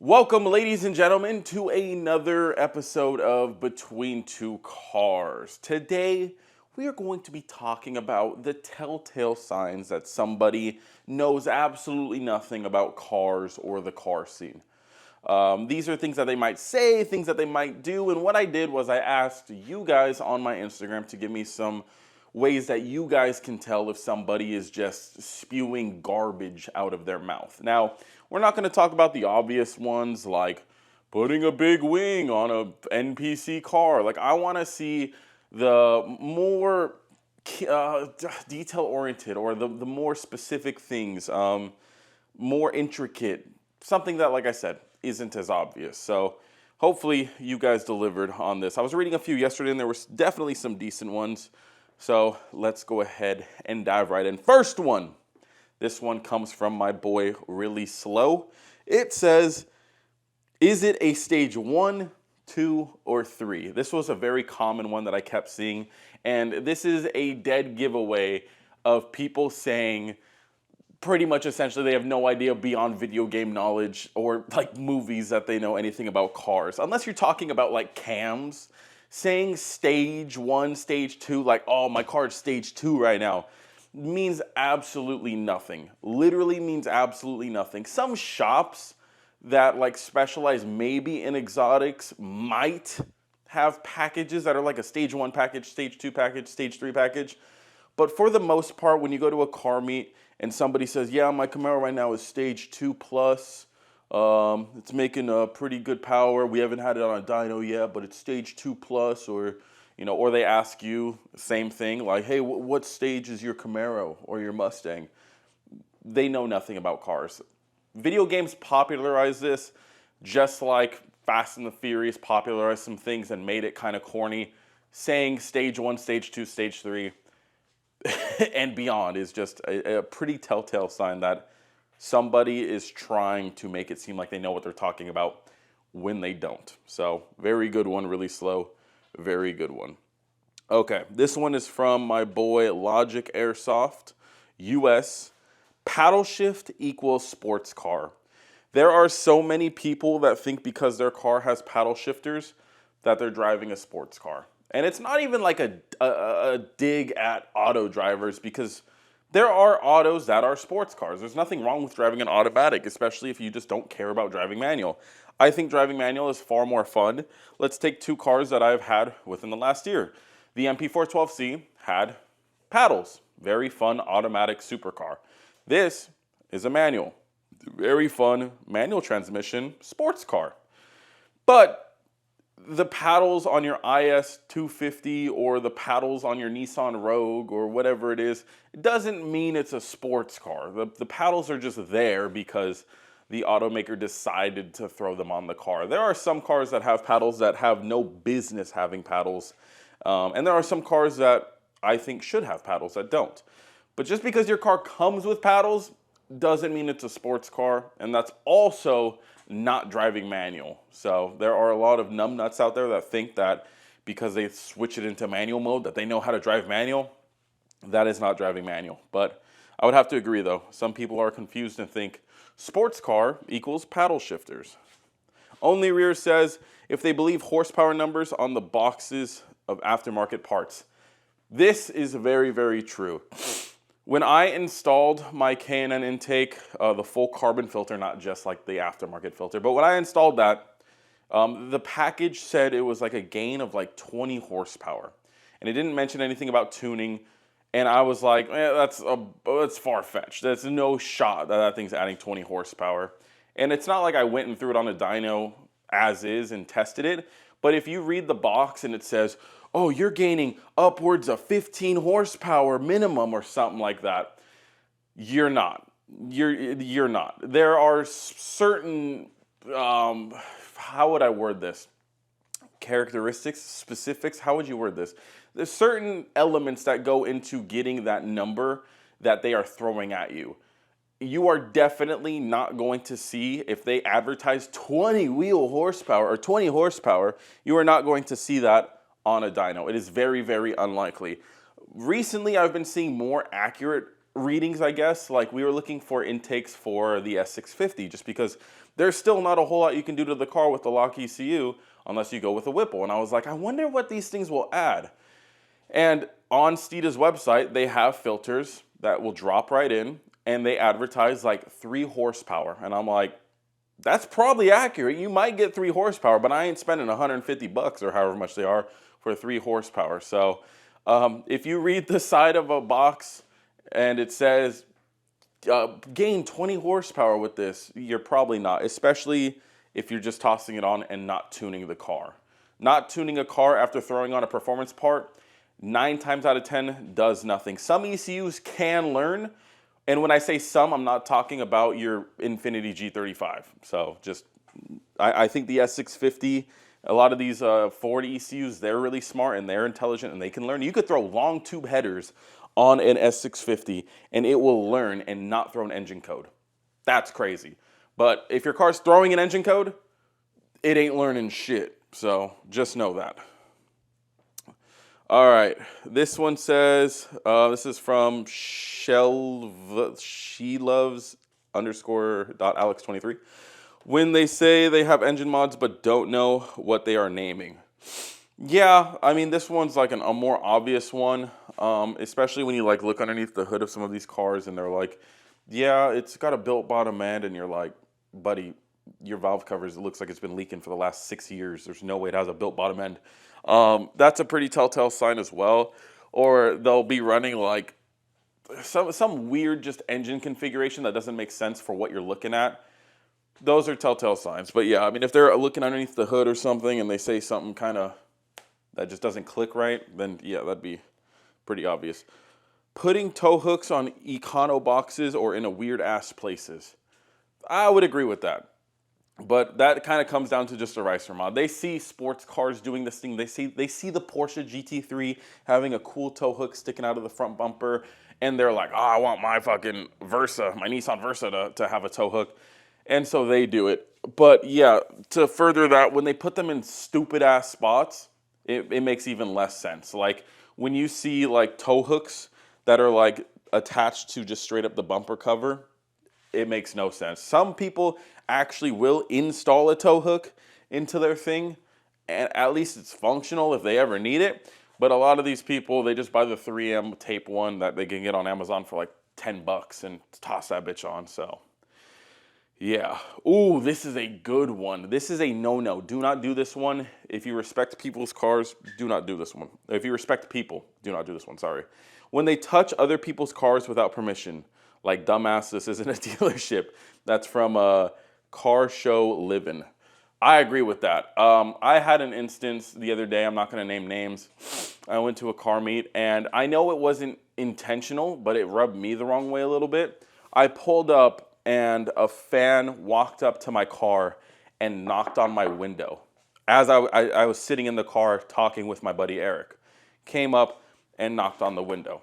Welcome, ladies and gentlemen, to another episode of Between Two Cars. Today, we are going to be talking about the telltale signs that somebody knows absolutely nothing about cars or the car scene. These are things that they might say, things that they might do, and what I did was I asked you guys on my Instagram to give me some ways that you guys can tell if somebody is just spewing garbage out of their mouth. Now, we're not going to talk about the obvious ones like putting a big wing on a NPC car. Like, I want to see the more detail-oriented or the more specific things, more intricate, something that, like I said, isn't as obvious. So hopefully you guys delivered on this. I was reading a few yesterday and there were definitely some decent ones. So let's go ahead and dive right in. First one. This one comes from my boy Really Slow. It says, is it a stage 1, 2, or 3? This was a very common one that I kept seeing. And this is a dead giveaway of people saying pretty much essentially they have no idea beyond video game knowledge or like movies that they know anything about cars. Unless you're talking about like cams, saying stage 1, stage 2, like, oh, my car is stage 2 right now, means absolutely nothing. Literally means absolutely nothing. Some shops that like specialize maybe in exotics might have packages that are like a stage 1 package, stage 2 package, stage 3 package. But for the most part, when you go to a car meet and somebody says, yeah, my Camaro right now is stage 2 plus, it's making a pretty good power. We haven't had it on a dyno yet, but it's stage 2 plus, or or they ask you same thing, like, hey, what stage is your Camaro or your Mustang? They know nothing about cars. Video games popularized this, just like Fast and the Furious popularized some things and made it kind of corny. Saying stage 1, stage 2, stage 3, and beyond is just a pretty telltale sign that somebody is trying to make it seem like they know what they're talking about when they don't. So, very good one, Really Slow. Very good one. Okay, this one is from my boy Logic Airsoft, US. Paddle shift equals sports car. There are so many people that think because their car has paddle shifters that they're driving a sports car. And it's not even like a dig at auto drivers, because there are autos that are sports cars. There's nothing wrong with driving an automatic, especially if you just don't care about driving manual. I think driving manual is far more fun. Let's take two cars that I've had within the last year. The MP412C had paddles. Very fun automatic supercar. This is a manual. Very fun manual transmission sports car. But the paddles on your IS 250 or the paddles on your Nissan Rogue or whatever it is, it doesn't mean it's a sports car. The paddles are just there because the automaker decided to throw them on the car. There are some cars that have paddles that have no business having paddles. And there are some cars that I think should have paddles that don't. But just because your car comes with paddles doesn't mean it's a sports car. And that's also not driving manual. So there are a lot of numbnuts out there that think that because they switch it into manual mode that they know how to drive manual. That is not driving manual. But I would have to agree though. Some people are confused and think sports car equals paddle shifters. Only Rear says if they believe horsepower numbers on the boxes of aftermarket parts. This is very, very true. When I installed my K&N intake, the full carbon filter, not just like the aftermarket filter, but when I installed that, the package said it was like a gain of like 20 horsepower. And it didn't mention anything about tuning. And I was like, that's far-fetched. There's no shot that that thing's adding 20 horsepower. And it's not like I went and threw it on a dyno as is and tested it. But if you read the box and it says, oh, you're gaining upwards of 15 horsepower minimum or something like that, you're not. You're not. There are certain, how would I word this? Characteristics, specifics, how would you word this? There's certain elements that go into getting that number that they are throwing at you. You are definitely not going to see, if they advertise 20 wheel horsepower or 20 horsepower, you are not going to see that on a dyno. It is very, very unlikely. Recently, I've been seeing more accurate readings, I guess. Like we were looking for intakes for the S650 just because there's still not a whole lot you can do to the car with the lock ECU unless you go with a Whipple. And I was like, I wonder what these things will add. And on Steeda's website, they have filters that will drop right in, and they advertise like 3 horsepower. And I'm like, that's probably accurate. You might get 3 horsepower, but I ain't spending $150 or however much they are for 3 horsepower. So if you read the side of a box and it says gain 20 horsepower with this, you're probably not, especially if you're just tossing it on and not tuning the car. Not tuning a car after throwing on a performance part, 9 times out of 10 does nothing. Some ECUs can learn, and when I say some, I'm not talking about your Infiniti G35. So just, I think the S650, a lot of these Ford ECUs, they're really smart and they're intelligent and they can learn. You could throw long tube headers on an S650 and it will learn and not throw an engine code. That's crazy. But if your car's throwing an engine code, it ain't learning shit. So just know that. All right, this one says, this is from sheloves_Alex23. When they say they have engine mods but don't know what they are naming. Yeah, I mean, this one's like a more obvious one, especially when you like look underneath the hood of some of these cars and they're like, yeah, it's got a built bottom end, and you're like, buddy, your valve covers, it looks like it's been leaking for the last 6 years. There's no way it has a built bottom end. That's a pretty telltale sign as well. Or they'll be running like some weird just engine configuration that doesn't make sense for what you're looking at. Those are telltale signs. But yeah, I mean, if they're looking underneath the hood or something and they say something kind of that just doesn't click right, then yeah, that'd be pretty obvious. Putting tow hooks on econo boxes or in a weird ass places. I would agree with that. But that kind of comes down to just a Ricer mod. They see sports cars doing this thing. They see the Porsche GT3 having a cool tow hook sticking out of the front bumper, and they're like, oh, I want my fucking Versa, my Nissan Versa to have a tow hook. And so they do it. But yeah, to further that, when they put them in stupid ass spots, it makes even less sense. Like when you see like tow hooks that are like attached to just straight up the bumper cover, it makes no sense. Some people actually will install a tow hook into their thing, and at least it's functional if they ever need it. But a lot of these people, they just buy the 3M tape one that they can get on Amazon for like $10 and toss that bitch on. So yeah. Ooh, this is a good one. This is a no-no. Do not do this one. If you respect people's cars, do not do this one. If you respect people, do not do this one, sorry. When they touch other people's cars without permission, like, dumbass, this isn't a dealership. That's from Car Show Livin'. I agree with that. I had an instance the other day. I'm not going to name names. I went to a car meet, and I know it wasn't intentional, but it rubbed me the wrong way a little bit. I pulled up, and a fan walked up to my car and knocked on my window as I was sitting in the car talking with my buddy Eric. Came up and knocked on the window.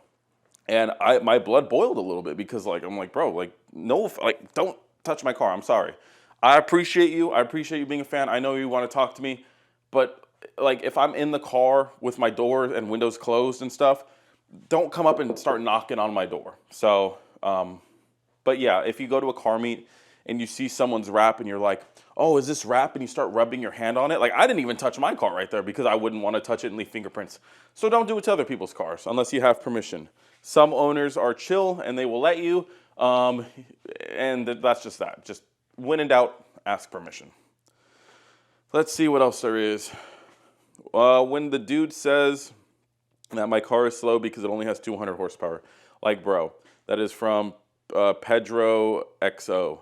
And my blood boiled a little bit because, like, I'm like, bro, like, no, like, don't touch my car. I'm sorry. I appreciate you. I appreciate you being a fan. I know you want to talk to me. But, like, if I'm in the car with my door and windows closed and stuff, don't come up and start knocking on my door. So, but yeah, if you go to a car meet and you see someone's wrap and you're like, oh, is this wrap? And you start rubbing your hand on it. Like, I didn't even touch my car right there because I wouldn't want to touch it and leave fingerprints. So don't do it to other people's cars unless you have permission. Some owners are chill and they will let you, and that's just that. Just when in doubt, ask permission. Let's see what else there is. When the dude says that my car is slow because it only has 200 horsepower, like, bro, that is from Pedro XO.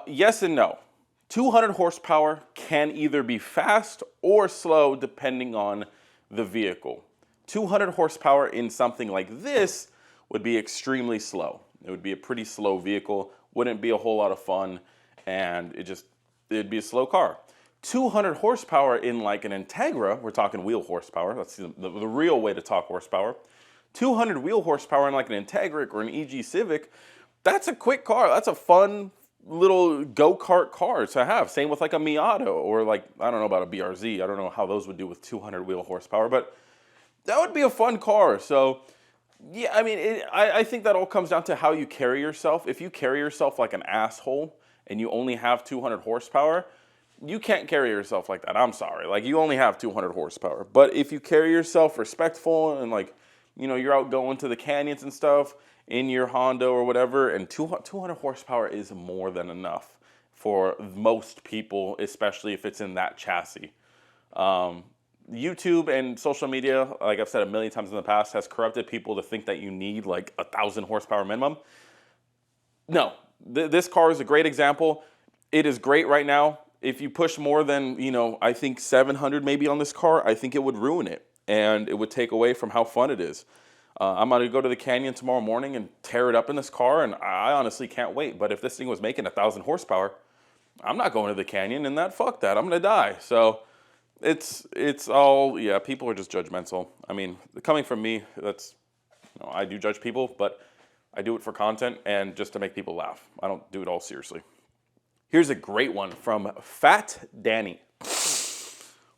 Yes and no. 200 horsepower can either be fast or slow depending on the vehicle. 200 horsepower in something like this would be extremely slow. It would be a pretty slow vehicle, wouldn't be a whole lot of fun, and it'd be a slow car. 200 horsepower in like an Integra, we're talking wheel horsepower, that's the real way to talk horsepower. 200 wheel horsepower in like an Integra or an EG Civic, that's a quick car. That's a fun little go-kart car to have. Same with like a Miata or like, I don't know about a BRZ. I don't know how those would do with 200 wheel horsepower, but that would be a fun car. So yeah, I mean, I think that all comes down to how you carry yourself. If you carry yourself like an asshole and you only have 200 horsepower, you can't carry yourself like that. I'm sorry. Like, you only have 200 horsepower. But if you carry yourself respectful and, like, you know, you're out going to the canyons and stuff in your Honda or whatever, and 200 horsepower is more than enough for most people, especially if it's in that chassis. YouTube and social media, like I've said a million times in the past, has corrupted people to think that you need like 1,000 horsepower minimum. No, this car is a great example. It is great right now. If you push more than, you know, I think 700 maybe on this car, I think it would ruin it. And it would take away from how fun it is. I'm going to go to the canyon tomorrow morning and tear it up in this car, and I honestly can't wait. But if this thing was making 1,000 horsepower, I'm not going to the canyon, and fuck that. I'm going to die. So it's all, yeah, people are just judgmental. I mean, coming from me, that's, you know, I do judge people, but I do it for content and just to make people laugh. I don't do it all seriously. Here's a great one from Fat Danny.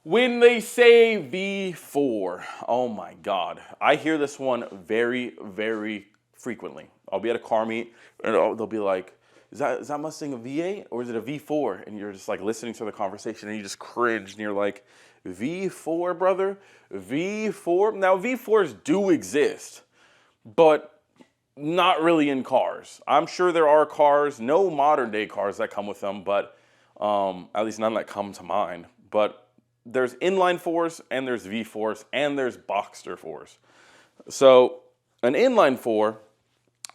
When they say V4, oh my God. I hear this one very, very frequently. I'll be at a car meet and they'll be like, is that Mustang a V8 or is it a V4? And you're just like listening to the conversation and you just cringe and you're like, V4, brother? V4? Now, V4s do exist, but not really in cars. I'm sure there are cars, no modern day cars that come with them, but at least none that come to mind. But there's inline fours and there's V4s and there's Boxster fours. So an inline four,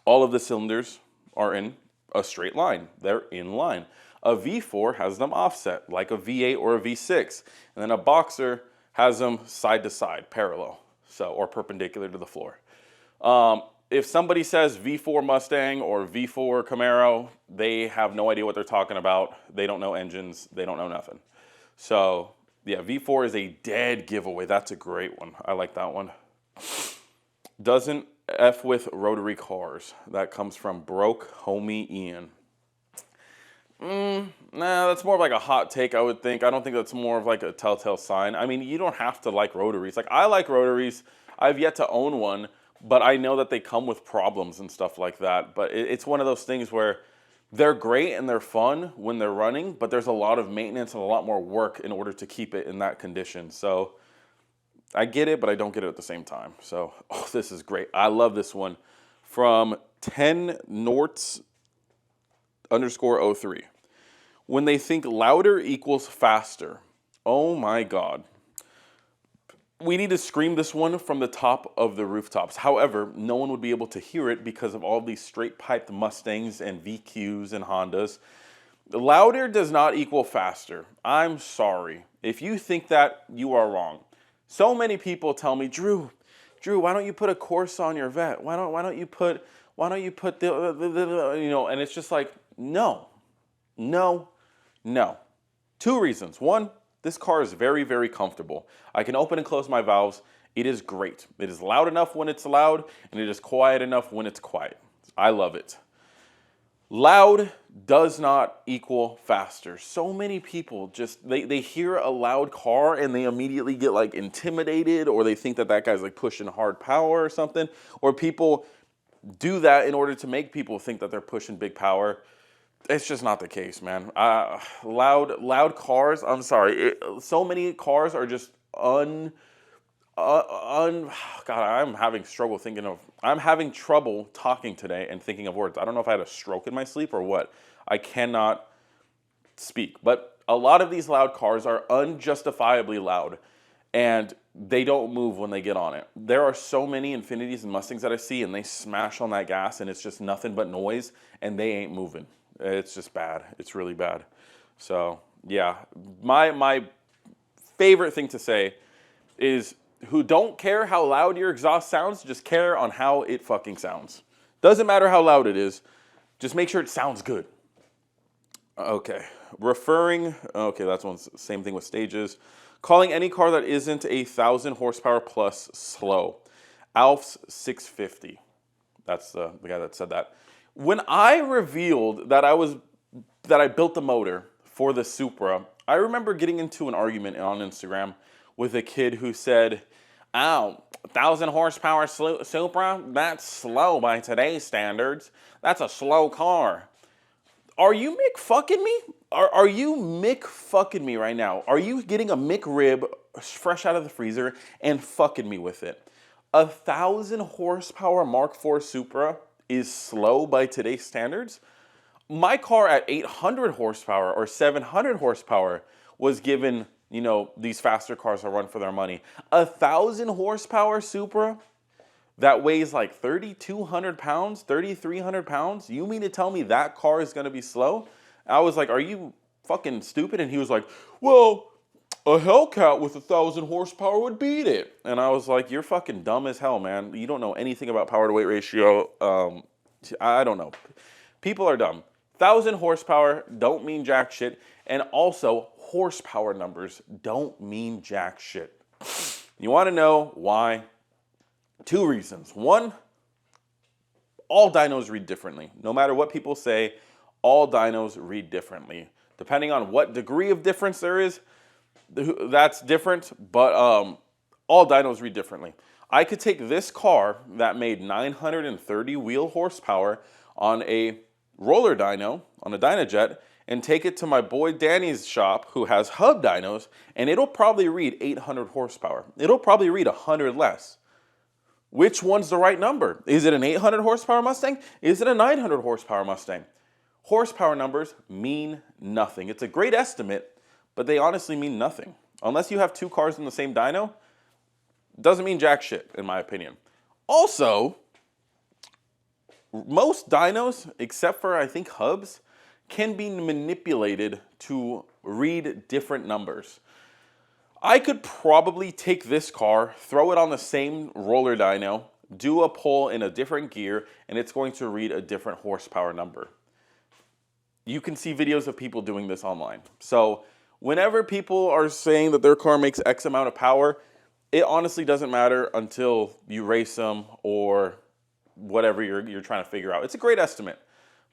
all of the cylinders are in a straight line. They're in line. A V4 has them offset like a V8 or a V6. And then a Boxster has them side to side, parallel, so, or perpendicular to the floor. If somebody says V4 Mustang or V4 Camaro, they have no idea what they're talking about. They don't know engines. They don't know nothing. So yeah, V4 is a dead giveaway. That's a great one. I like that one. Doesn't F with rotary cars. That comes from Broke Homie Ian. Nah, that's more of like a hot take, I would think. I don't think that's more of like a telltale sign. I mean, you don't have to like rotaries. Like, I like rotaries. I've yet to own one, but I know that they come with problems and stuff like that. But it's one of those things where they're great and they're fun when they're running, but there's a lot of maintenance and a lot more work in order to keep it in that condition. So I get it, but I don't get it at the same time. So, oh, this is great. I love this one from 10 Norts _03. When they think louder equals faster. Oh my God. We need to scream this one from the top of the rooftops. However, no one would be able to hear it because of all these straight piped Mustangs and VQs and Hondas. Louder does not equal faster. I'm sorry. If you think that, you are wrong. So many people tell me, Drew, why don't you put a Corsa on your Vet? Why don't you put the you know, and it's just like, no. Two reasons. One, this car is very, very comfortable. I can open and close my valves. It is great. It is loud enough when it's loud, and it is quiet enough when it's quiet. I love it. Loud does not equal faster. So many people just, they hear a loud car and they immediately get like intimidated, or they think that guy's like pushing hard power or something. Or people do that in order to make people think that they're pushing big power. It's just not the case, man. Loud cars, I'm sorry. So many cars are just God, I'm having trouble talking today and thinking of words. I don't know if I had a stroke in my sleep or what. I cannot speak. But a lot of these loud cars are unjustifiably loud, and they don't move when they get on it. There are so many Infinitis and Mustangs that I see, and they smash on that gas, and it's just nothing but noise, and they ain't moving. It's just bad. It's really bad. So, yeah. My favorite thing to say is, who don't care how loud your exhaust sounds, just care on how it fucking sounds. Doesn't matter how loud it is. Just make sure it sounds good. Okay. Okay, that's one. Same thing with stages. Calling any car that isn't 1,000 horsepower plus slow. Alf's 650. That's the guy that said that. When I revealed that I built the motor for the Supra, I remember getting into an argument on Instagram with a kid who said, "Oh, 1,000 horsepower Supra? That's slow by today's standards. That's a slow car." Are you Mick fucking me? Are you Mick fucking me right now? Are you getting a McRib fresh out of the freezer and fucking me with it? 1,000 horsepower Mark IV Supra is slow by today's standards. My car at 800 horsepower or 700 horsepower was given, you know, these faster cars a run for their money. 1,000 horsepower Supra that weighs like 3,200 pounds, 3,300 pounds. You mean to tell me that car is going to be slow? I was like, are you fucking stupid? And he was like, well, a Hellcat with 1,000 horsepower would beat it. And I was like, you're fucking dumb as hell, man. You don't know anything about power to weight ratio. I don't know. People are dumb. 1,000 horsepower don't mean jack shit. And also, horsepower numbers don't mean jack shit. You want to know why? 2 reasons. One, all dynos read differently. No matter what people say, all dynos read differently. Depending on what degree of difference there is, that's different, but all dynos read differently. I could take this car that made 930 wheel horsepower on a roller dyno, on a Dynajet, and take it to my boy Danny's shop who has hub dynos, and it'll probably read 800 horsepower. It'll probably read 100 less. Which one's the right number? Is it an 800 horsepower Mustang? Is it a 900 horsepower Mustang? Horsepower numbers mean nothing. It's a great estimate, but they honestly mean nothing. Unless you have 2 cars in the same dyno, doesn't mean jack shit, in my opinion. Also, most dynos, except for I think hubs, can be manipulated to read different numbers. I could probably take this car, throw it on the same roller dyno, do a pull in a different gear, and it's going to read a different horsepower number. You can see videos of people doing this online. So whenever people are saying that their car makes X amount of power, it honestly doesn't matter until you race them or whatever you're trying to figure out. It's a great estimate,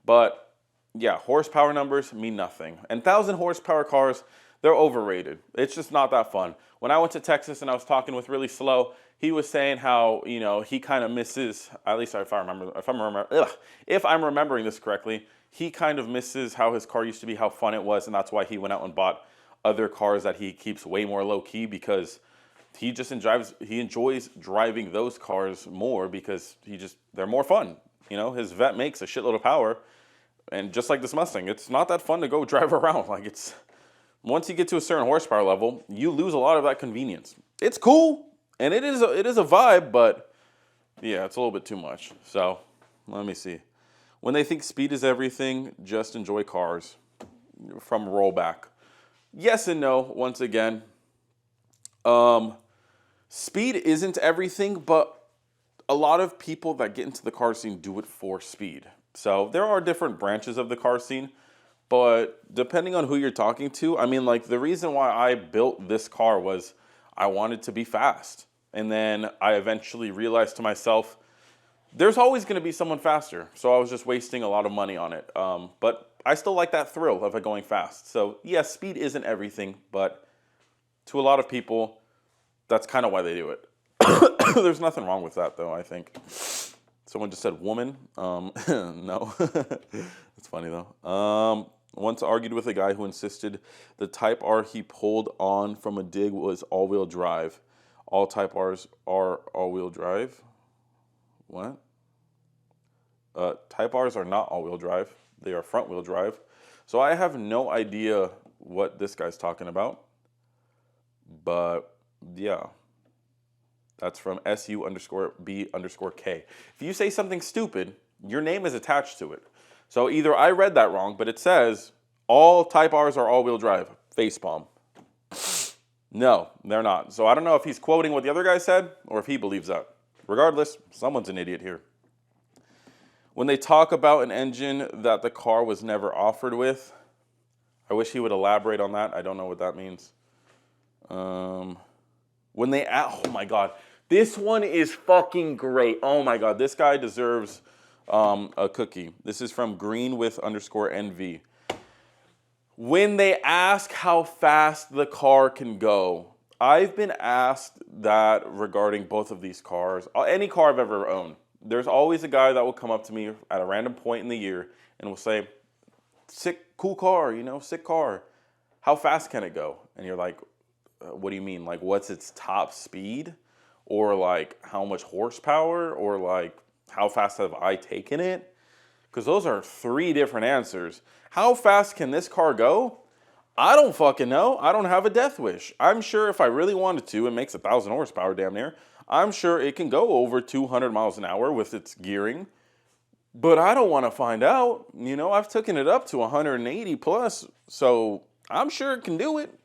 but yeah, horsepower numbers mean nothing. And 1,000 horsepower cars, they're overrated. It's just not that fun. When I went to Texas and I was talking with Really Slow, he was saying how, you know, he kind of misses, at least if I'm remembering this correctly, he kind of misses how his car used to be, how fun it was, and that's why he went out and bought other cars that he keeps way more low key, because he enjoys driving those cars more because they're more fun. You know, his Vet makes a shitload of power, and just like this Mustang, it's not that fun to go drive around. Like, once you get to a certain horsepower level, you lose a lot of that convenience. It's cool, and it is a vibe, but yeah, it's a little bit too much. So let me see. When they think speed is everything, just enjoy cars. From Rollback. Yes and no, once again. Speed isn't everything, but a lot of people that get into the car scene do it for speed. So there are different branches of the car scene, but depending on who you're talking to, I mean, like, the reason why I built this car was I wanted to be fast. And then I eventually realized to myself, there's always going to be someone faster. So I was just wasting a lot of money on it. But I still like that thrill of it going fast. So yes, speed isn't everything, but to a lot of people, that's kind of why they do it. There's nothing wrong with that, though, I think. Someone just said woman. No. That's funny, though. Once argued with a guy who insisted the Type R he pulled on from a dig was all-wheel drive. All Type Rs are all-wheel drive. What? Type Rs are not all-wheel drive. They are front-wheel drive. So I have no idea what this guy's talking about. But yeah, that's from SU_B_K. If you say something stupid, your name is attached to it. So either I read that wrong, but it says all Type Rs are all-wheel drive. Facepalm. No, they're not. So I don't know if he's quoting what the other guy said or if he believes that. Regardless, someone's an idiot here. When they talk about an engine that the car was never offered with, I wish he would elaborate on that. I don't know what that means. Oh my God, this one is fucking great. Oh my God, this guy deserves a cookie. This is from Green with _NV. When they ask how fast the car can go, I've been asked that regarding both of these cars, any car I've ever owned. There's always a guy that will come up to me at a random point in the year and will say, sick, cool car, sick car. How fast can it go? And you're like, what do you mean? Like, what's its top speed? Or like, how much horsepower? Or like, how fast have I taken it? Because those are three different answers. How fast can this car go? I don't fucking know. I don't have a death wish. I'm sure if I really wanted to, it makes 1,000 horsepower damn near. I'm sure it can go over 200 miles an hour with its gearing. But I don't want to find out. I've taken it up to 180 plus, so I'm sure it can do it.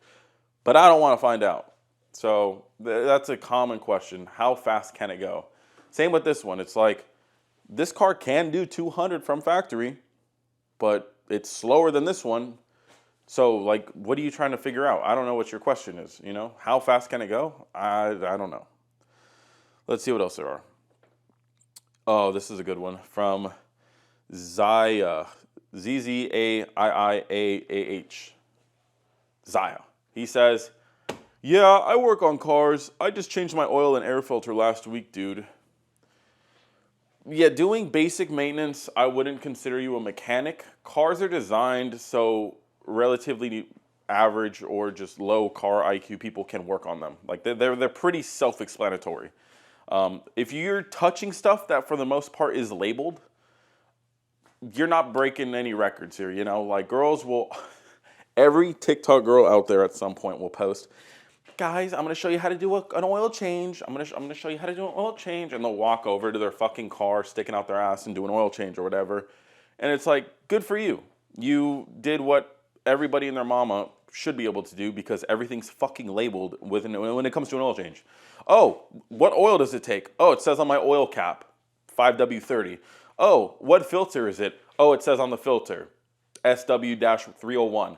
But I don't want to find out. So that's a common question. How fast can it go? Same with this one. It's like, this car can do 200 from factory, but it's slower than this one. So, like, what are you trying to figure out? I don't know what your question is, How fast can it go? I don't know. Let's see what else there are. Oh, this is a good one. From Zaya. Z-Z-A-I-I-A-A-H. Zaya. He says, yeah, I work on cars. I just changed my oil and air filter last week, dude. Yeah, doing basic maintenance, I wouldn't consider you a mechanic. Cars are designed so relatively average or just low car IQ people can work on them. Like they're pretty self-explanatory. If you're touching stuff that for the most part is labeled, you're not breaking any records here. Like girls will, every TikTok girl out there at some point will post, guys, I'm going to show you how to do an oil change. I'm going to show you how to do an oil change. And they'll walk over to their fucking car, sticking out their ass and do an oil change or whatever. And it's like, good for you. You did what everybody and their mama should be able to do because everything's fucking labeled when it comes to an oil change. Oh, what oil does it take? Oh, it says on my oil cap, 5W30. Oh, what filter is it? Oh, it says on the filter, SW-301.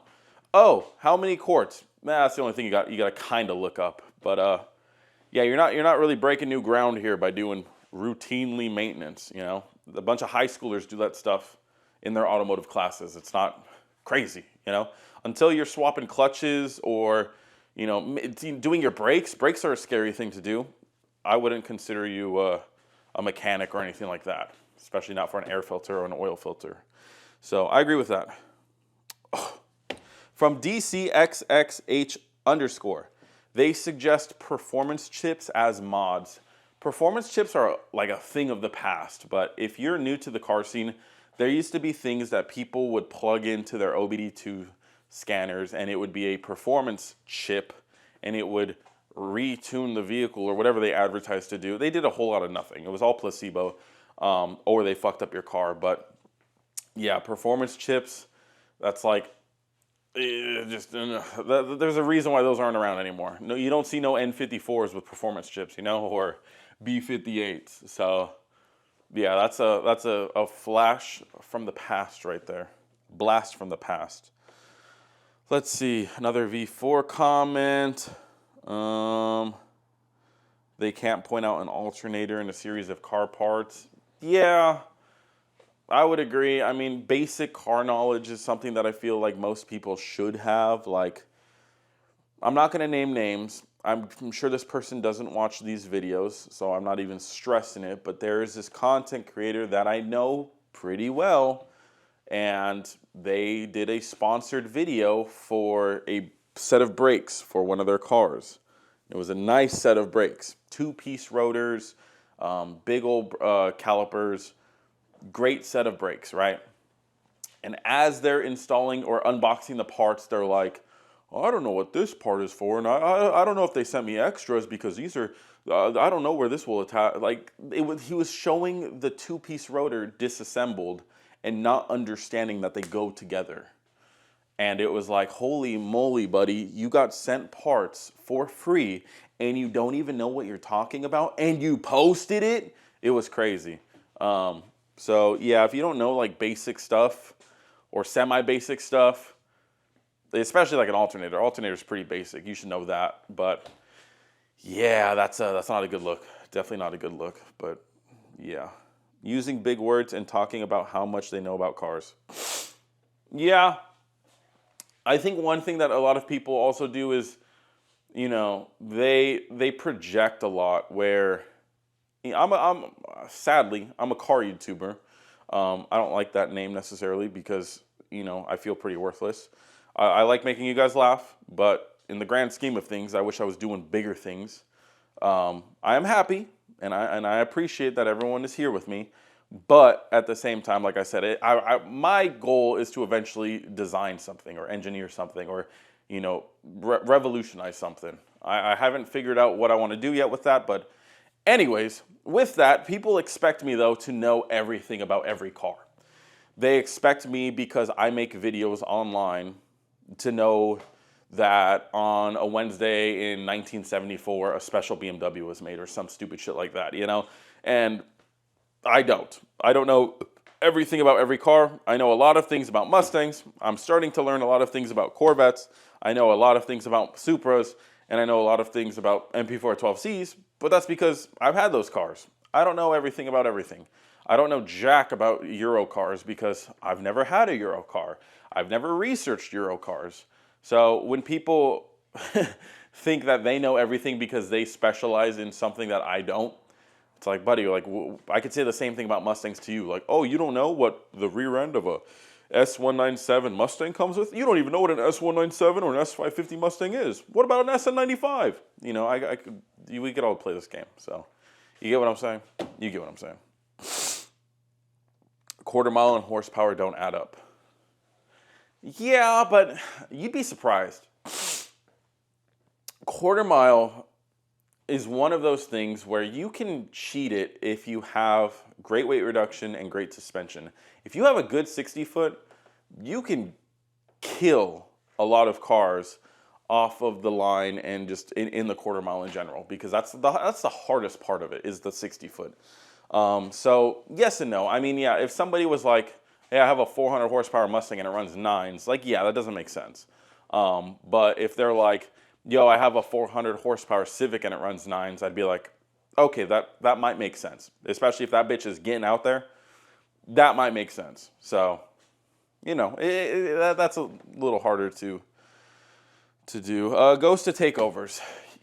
Oh, how many quarts? That's the only thing you got to kind of look up. But yeah, you're not really breaking new ground here by doing routinely maintenance. A bunch of high schoolers do that stuff in their automotive classes. It's not crazy, until you're swapping clutches or doing your brakes. Brakes are a scary thing to do. I wouldn't consider you a mechanic or anything like that, especially not for an air filter or an oil filter. So I agree with that. From DCXXH_, they suggest performance chips as mods. Performance chips are like a thing of the past, but if you're new to the car scene, there used to be things that people would plug into their OBD2 scanners, and it would be a performance chip, and it would retune the vehicle or whatever they advertised to do. They did a whole lot of nothing. It was all placebo, or they fucked up your car. But yeah, performance chips, that's like, there's a reason why those aren't around anymore. No, you don't see no N54s with performance chips, or B58s. So yeah, that's a flash from the past right there. Blast from the past. Let's see, another V4 comment. They can't point out an alternator in a series of car parts. Yeah, I would agree. I mean, basic car knowledge is something that I feel like most people should have. Like, I'm not going to name names. I'm sure this person doesn't watch these videos, so I'm not even stressing it. But there is this content creator that I know pretty well, and they did a sponsored video for a set of brakes for one of their cars. It was a nice set of brakes, 2-piece rotors, big old calipers, great set of brakes, right? And as they're installing or unboxing the parts, they're like, oh, I don't know what this part is for, and I don't know if they sent me extras because these are, I don't know where this will attach. Like, he was showing the 2-piece rotor disassembled and not understanding that they go together. And it was like, holy moly, buddy, you got sent parts for free and you don't even know what you're talking about and you posted it? It was crazy. So yeah, if you don't know like basic stuff or semi-basic stuff, especially like an alternator. Alternator is pretty basic. You should know that. But yeah, that's not a good look. Definitely not a good look. But yeah, using big words and talking about how much they know about cars. Yeah, I think one thing that a lot of people also do is, they project a lot. Where sadly I'm a car YouTuber. I don't like that name necessarily because I feel pretty worthless. I like making you guys laugh, but in the grand scheme of things, I wish I was doing bigger things. I am happy, and I appreciate that everyone is here with me. But at the same time, like I said, my goal is to eventually design something or engineer something or, revolutionize something. I haven't figured out what I want to do yet with that. But anyways, with that, people expect me, though, to know everything about every car. They expect me, because I make videos online, to know that on a Wednesday in 1974, a special BMW was made or some stupid shit like that, And I don't. I don't know everything about every car. I know a lot of things about Mustangs. I'm starting to learn a lot of things about Corvettes. I know a lot of things about Supras, and I know a lot of things about MP412Cs, but that's because I've had those cars. I don't know everything about everything. I don't know jack about Euro cars because I've never had a Euro car. I've never researched Euro cars. So when people think that they know everything because they specialize in something that I don't, it's like, buddy, I could say the same thing about Mustangs to you. Like, oh, you don't know what the rear end of a S197 Mustang comes with? You don't even know what an S197 or an S550 Mustang is. What about an SN95? We could all play this game. So, you get what I'm saying? You get what I'm saying. Quarter mile and horsepower don't add up. Yeah, but you'd be surprised. Quarter mile is one of those things where you can cheat it if you have great weight reduction and great suspension. If you have a good 60-foot, you can kill a lot of cars off of the line and just in the quarter mile in general, because that's the hardest part of it, is the 60-foot. So yes and no. I mean, yeah, if somebody was like, hey, I have a 400 horsepower Mustang and it runs 9s, like, yeah, that doesn't make sense. But if they're like, yo, I have a 400 horsepower Civic and it runs 9s, I'd be like, okay, that might make sense. Especially if that bitch is getting out there, that might make sense. So, that's a little harder to do. Goes to takeovers.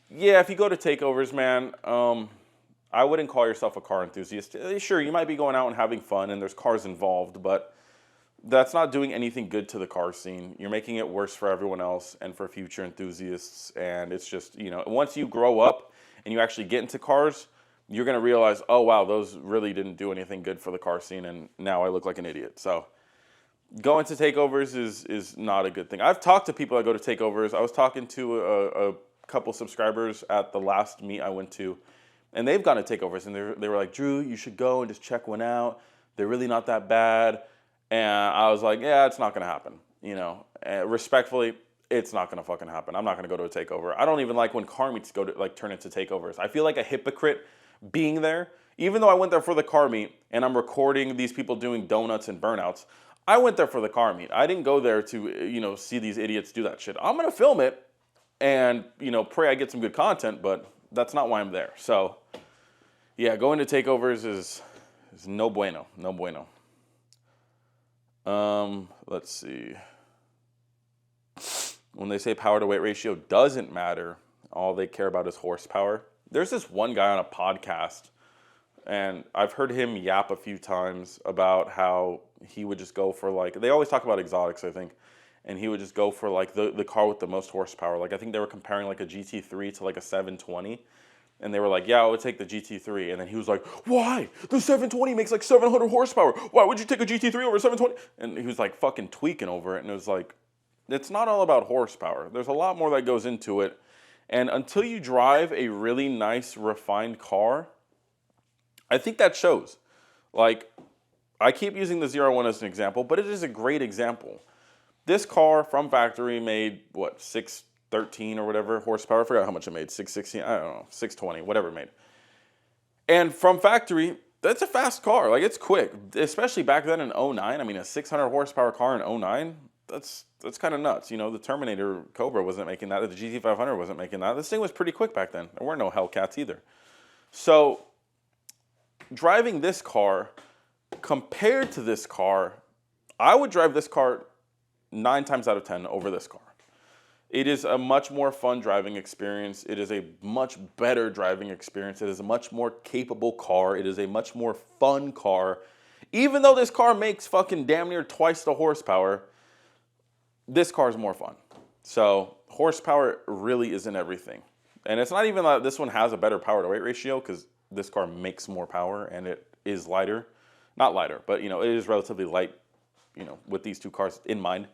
Yeah, if you go to takeovers, man, I wouldn't call yourself a car enthusiast. Sure, you might be going out and having fun and there's cars involved, but that's not doing anything good to the car scene. You're making it worse for everyone else and for future enthusiasts. And it's just, once you grow up and you actually get into cars, you're going to realize, oh, wow, those really didn't do anything good for the car scene. And now I look like an idiot. So going to takeovers is not a good thing. I've talked to people that go to takeovers. I was talking to a couple subscribers at the last meet I went to, and they've gone to takeovers. And they were like, Drew, you should go and just check one out. They're really not that bad. And I was like, yeah, it's not going to happen. Respectfully, it's not going to fucking happen. I'm not going to go to a takeover. I don't even like when car meets go to turn into takeovers. I feel like a hypocrite being there. Even though I went there for the car meet and I'm recording these people doing donuts and burnouts, I went there for the car meet. I didn't go there to, see these idiots do that shit. I'm going to film it and, pray I get some good content, but that's not why I'm there. So, yeah, going to takeovers is no bueno. No bueno. Let's see. When they say power to weight ratio doesn't matter, all they care about is horsepower. There's this one guy on a podcast, and I've heard him yap a few times about how he would just go for they always talk about exotics, I think, and he would just go for the car with the most horsepower. I think they were comparing a GT3 to a 720. And they were like, yeah, I would take the GT3. And then he was like, why? The 720 makes 700 horsepower. Why would you take a GT3 over a 720? And he was fucking tweaking over it. And it was it's not all about horsepower. There's a lot more that goes into it. And until you drive a really nice, refined car, I think that shows. I keep using the 01 as an example, but it is a great example. This car from factory made, 613 or whatever horsepower. I forgot how much it made. 616, I don't know, 620, whatever it made. And from factory, that's a fast car. It's quick, especially back then in 09. I mean, a 600 horsepower car in 09, that's kind of nuts. The Terminator Cobra wasn't making that. The GT500 wasn't making that. This thing was pretty quick back then. There weren't no Hellcats either. So driving this car compared to this car, I would drive this car 9 times out of 10 over this car. It is a much more fun driving experience. It is a much better driving experience. It is a much more capable car. It is a much more fun car. Even though this car makes fucking damn near twice the horsepower, this car is more fun. So horsepower really isn't everything. And it's not even that this one has a better power to weight ratio, because this car makes more power and it is lighter. Not lighter, but it is relatively light, with these two cars in mind.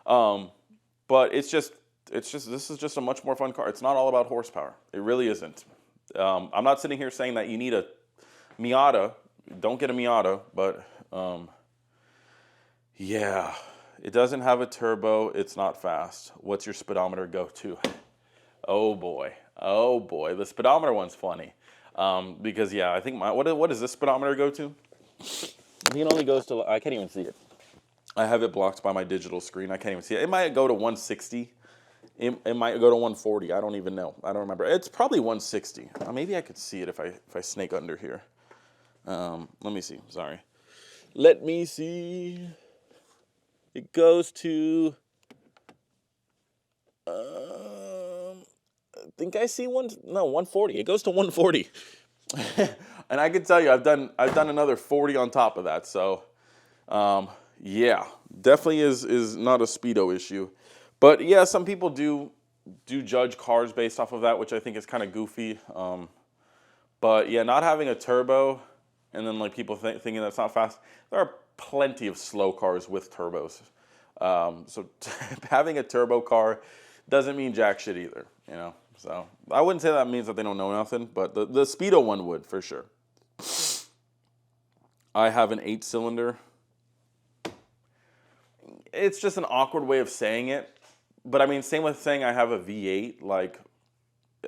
But this is just a much more fun car. It's not all about horsepower. It really isn't. I'm not sitting here saying that you need a Miata. Don't get a Miata, but yeah, it doesn't have a turbo. It's not fast. What's your speedometer go to? Oh boy, the speedometer one's funny, because yeah, I think what does this speedometer go to? I think it only goes to, I can't even see it. I have it blocked by my digital screen. I can't even see it. It might go to 160. It might go to 140. I don't even know. I don't remember. It's probably 160. Maybe I could see it if I snake under here. Let me see. Sorry. Let me see. It goes to. I think I see 140. It goes to 140. And I can tell you, I've done another 40 on top of that. So, yeah, definitely is not a speedo issue. But yeah, some people do judge cars based off of that, which I think is kind of goofy. But yeah, not having a turbo, and then like people thinking that's not fast. There are plenty of slow cars with turbos. So having a turbo car doesn't mean jack shit either, So I wouldn't say that means that they don't know nothing, but the speedo one would for sure. I have an 8-cylinder. It's just an awkward way of saying it. But I mean, same with saying I have a V8. Like,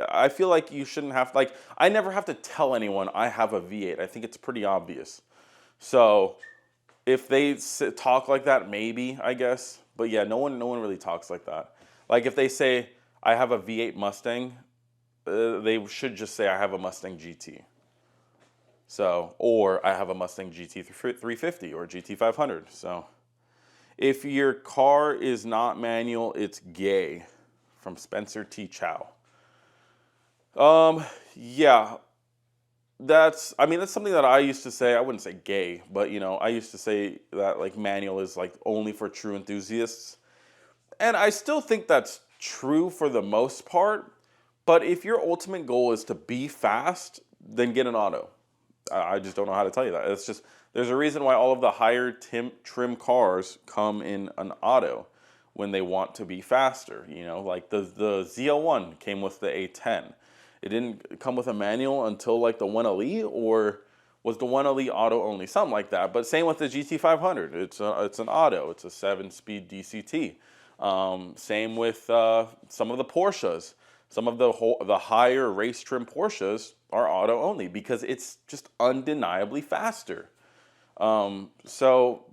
I feel like you shouldn't have, like, I never have to tell anyone I have a V8. I think it's pretty obvious. So if they talk like that, maybe, I guess. But yeah, no one really talks like that. Like if they say I have a V8 Mustang, they should just say I have a Mustang GT. So, or I have a Mustang GT 350 or GT 500. So if your car is not manual, it's gay. From Spencer T. Chow. Yeah, that's something that I used to say. I wouldn't say gay, but I used to say that like manual is like only for true enthusiasts. And I still think that's true for the most part. But if your ultimate goal is to be fast, then get an auto. I just don't know how to tell you that. It's just, there's a reason why all of the higher trim cars come in an auto when they want to be faster. Like the ZL1 came with the A10. It didn't come with a manual until like the 1 Elite, or was the 1 Elite auto only? Something like that. But same with the GT500. It's an auto. It's a 7-speed DCT. Same with some of the Porsches. Some of the higher race trim Porsches are auto only because it's just undeniably faster. So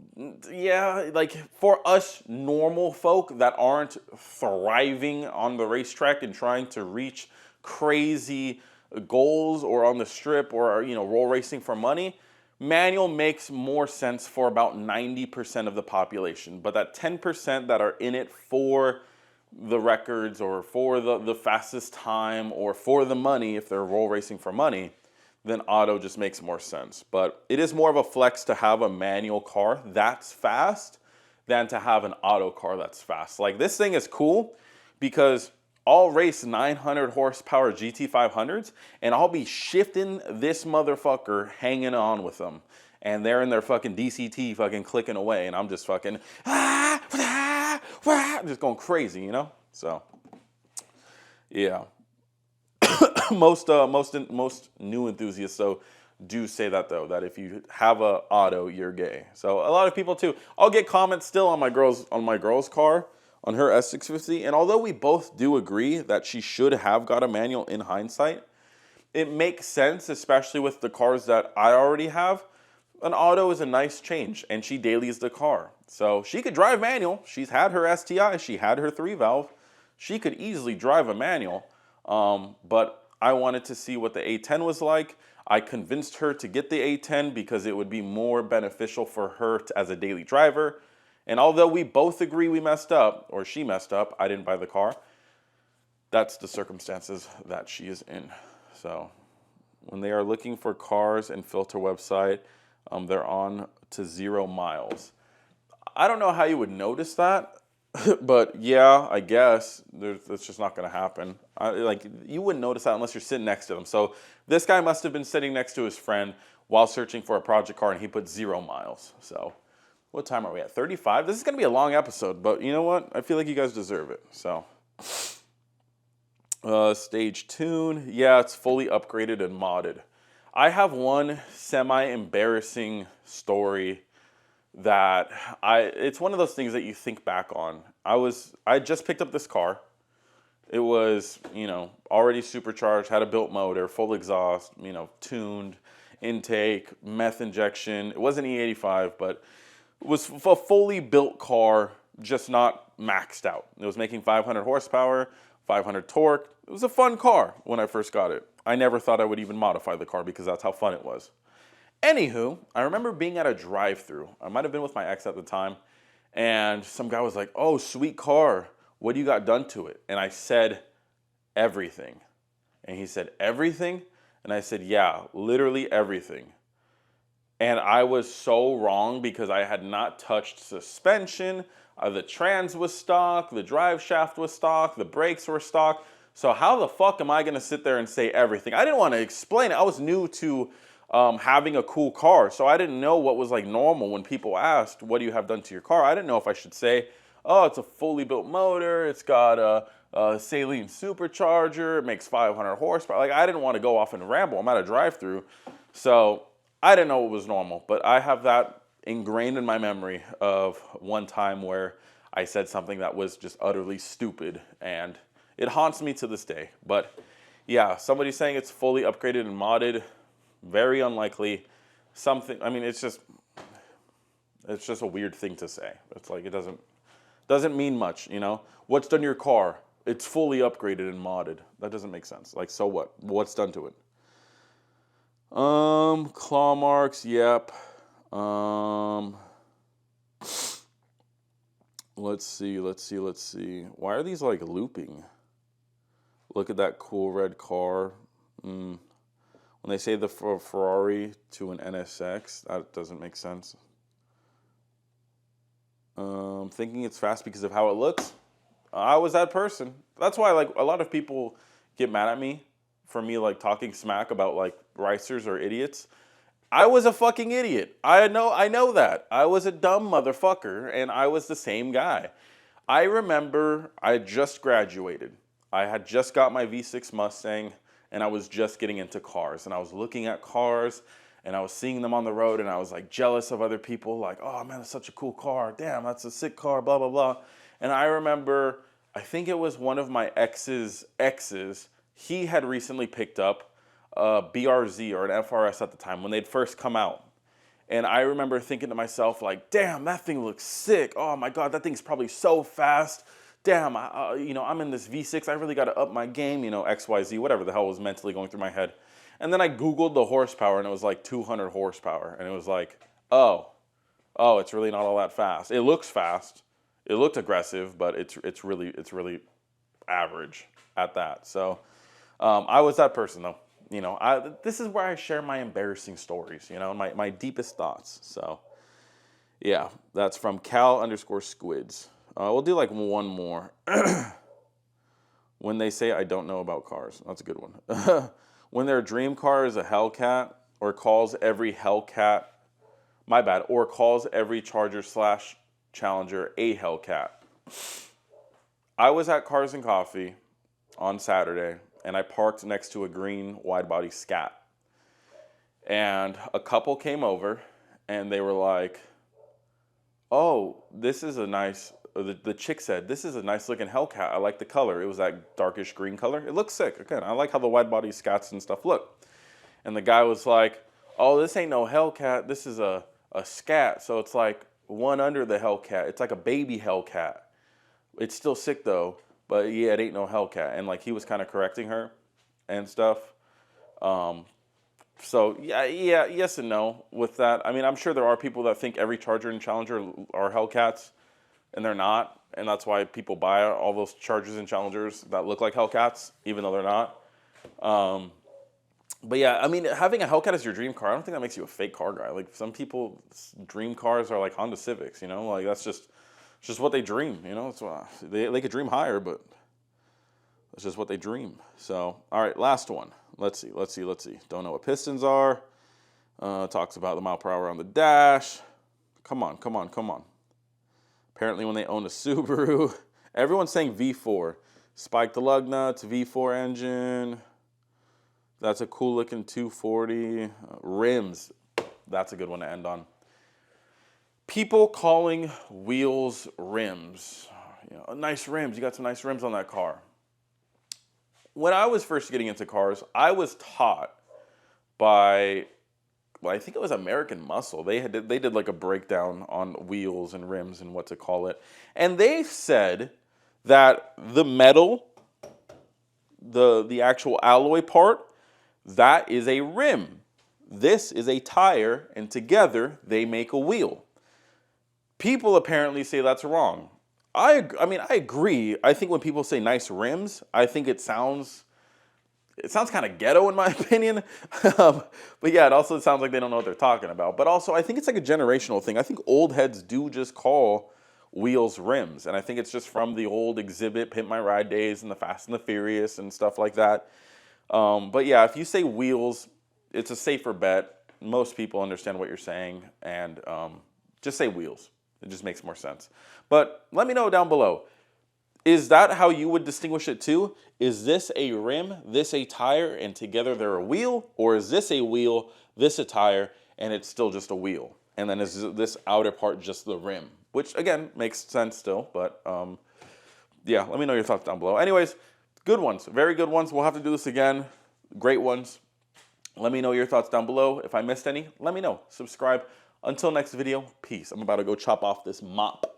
yeah, like for us normal folk that aren't thriving on the racetrack and trying to reach crazy goals or on the strip or roll racing for money, manual makes more sense for about 90% of the population. But that 10% that are in it for the records or for the fastest time or for the money, if they're roll racing for money, then auto just makes more sense. But it is more of a flex to have a manual car that's fast than to have an auto car that's fast. Like this thing is cool because I'll race 900 horsepower GT500s and I'll be shifting this motherfucker hanging on with them. And they're in their fucking DCT fucking clicking away and I'm just fucking just going crazy, So yeah. Most new enthusiasts though do say that though, that if you have a auto, you're gay. So a lot of people too. I'll get comments still on my girl's car, on her S650, and although we both do agree that she should have got a manual in hindsight, it makes sense, especially with the cars that I already have. An auto is a nice change, and she dailies the car. So she could drive manual. She's had her STI. She had her 3-valve. She could easily drive a manual, but I wanted to see what the A10 was like. I convinced her to get the A10 because it would be more beneficial for her as a daily driver. And although we both agree we messed up, or she messed up, I didn't buy the car, that's the circumstances that she is in. So when they are looking for cars and filter website, they're on to 0 miles. I don't know how you would notice that. But yeah, I guess that's just not going to happen. Like you wouldn't notice that unless you're sitting next to them. So this guy must have been sitting next to his friend while searching for a project car, and he put 0 miles. So what time are we at? 35. This is going to be a long episode, but you know what? I feel like you guys deserve it. So stage tune, yeah, it's fully upgraded and modded. I have one semi-embarrassing story that it's one of those things that you think back on. I just picked up this car. It was, already supercharged, had a built motor, full exhaust, tuned, intake, meth injection. It wasn't E85, but it was a fully built car, just not maxed out. It was making 500 horsepower, 500 torque. It was a fun car when I first got it. I never thought I would even modify the car because that's how fun it was. Anywho, I remember being at a drive-thru. I might have been with my ex at the time, and some guy was like, "Oh, sweet car. What do you got done to it?" And I said, "Everything." And he said, "Everything?" And I said, "Yeah, literally everything." And I was so wrong because I had not touched suspension. The trans was stock, the drive shaft was stock, the brakes were stock. So how the fuck am I going to sit there and say everything? I didn't want to explain it. I was new to having a cool car, so I didn't know what was like normal when people asked, "What do you have done to your car?" I didn't know if I should say, "Oh, it's a fully built motor. It's got a saline supercharger. It makes 500 horsepower." Like I didn't want to go off and ramble. I'm at a drive-through, so I didn't know what was normal. But I have that ingrained in my memory of one time where I said something that was just utterly stupid, and it haunts me to this day. But yeah, somebody saying it's fully upgraded and modded, very unlikely. Something, I mean, it's just a weird thing to say. It's like it doesn't mean much, What's done to your car? It's fully upgraded and modded. That doesn't make sense. Like, so what? What's done to it? Claw marks, yep. Let's see. Why are these like looping? Look at that cool red car. When they say the Ferrari to an NSX, that doesn't make sense. Thinking it's fast because of how it looks. I was that person. That's why like a lot of people get mad at me for me like talking smack about like racers or idiots. I was a fucking idiot. I know that. I was a dumb motherfucker, and I was the same guy. I remember I had just graduated. I had just got my V6 Mustang, and I was just getting into cars. And I was looking at cars, and I was seeing them on the road, and I was like jealous of other people, like, "Oh man, that's such a cool car. Damn, that's a sick car, blah, blah, blah." And I remember, I think it was one of my ex's, he had recently picked up a BRZ or an FRS at the time when they'd first come out. And I remember thinking to myself, like, "Damn, that thing looks sick. Oh my God, that thing's probably so fast. Damn, I'm in this V6. I really got to up my game, XYZ, whatever the hell was mentally going through my head." And then I Googled the horsepower, and it was like 200 horsepower. And it was like, oh, it's really not all that fast. It looks fast. It looked aggressive, but it's really average at that. So I was that person, though. This is where I share my embarrassing stories, my deepest thoughts. So, yeah, that's from Cal_Squids. We'll do like one more. When they say I don't know about cars. That's a good one. When their dream car is a Hellcat or calls every Hellcat, my bad, or calls every Charger/Challenger a Hellcat. I was at Cars and Coffee on Saturday, and I parked next to a green wide-body Scat. And a couple came over, and they were like, "Oh, this is a nice," the chick said, "This is a nice-looking Hellcat. I like the color." It was that darkish green color. It looks sick. Again, I like how the wide-body Scats and stuff look. And the guy was like, "Oh, this ain't no Hellcat. This is a Scat, so it's like one under the Hellcat. It's like a baby Hellcat. It's still sick, though. But yeah, it ain't no Hellcat." And like he was kind of correcting her and stuff. So yeah, yes and no with that. I mean, I'm sure there are people that think every Charger and Challenger are Hellcats, and they're not. And that's why people buy all those Chargers and Challengers that look like Hellcats, even though they're not. But yeah, I mean, having a Hellcat as your dream car, I don't think that makes you a fake car guy. Like some people's dream cars are like Honda Civics, like that's just It's just what they dream, you know. It's why they could dream higher, but it's just what they dream. So, all right, last one. Let's see. Don't know what pistons are. Talks about the mile per hour on the dash. Come on. Apparently when they own a Subaru, everyone's saying V4. Spiked lug nuts, V4 engine. That's a cool looking 240. Rims, that's a good one to end on. People calling wheels rims. You know, nice rims, you got some nice rims on that car. When I was first getting into cars, I was taught by, well, I think it was American Muscle. They did like a breakdown on wheels and rims and what to call it. And they said that the metal, the actual alloy part, that is a rim. This is a tire, and together they make a wheel. People apparently say that's wrong. I mean, I agree. I think when people say nice rims, I think it sounds kind of ghetto in my opinion. But yeah, it also sounds like they don't know what they're talking about. But also, I think it's like a generational thing. I think old heads do just call wheels rims. And I think it's just from the old Exhibit, Pimp My Ride days and the Fast and the Furious and stuff like that. But yeah, if you say wheels, it's a safer bet. Most people understand what you're saying. And just say wheels. It just makes more sense. But let me know down below. Is that how you would distinguish it too? Is this a rim, this a tire, and together they're a wheel? Or is this a wheel, this a tire, and it's still just a wheel? And then is this outer part just the rim? Which, again, makes sense still. But, yeah, let me know your thoughts down below. Anyways, good ones. Very good ones. We'll have to do this again. Great ones. Let me know your thoughts down below. If I missed any, let me know. Subscribe. Until next video, peace. I'm about to go chop off this mop.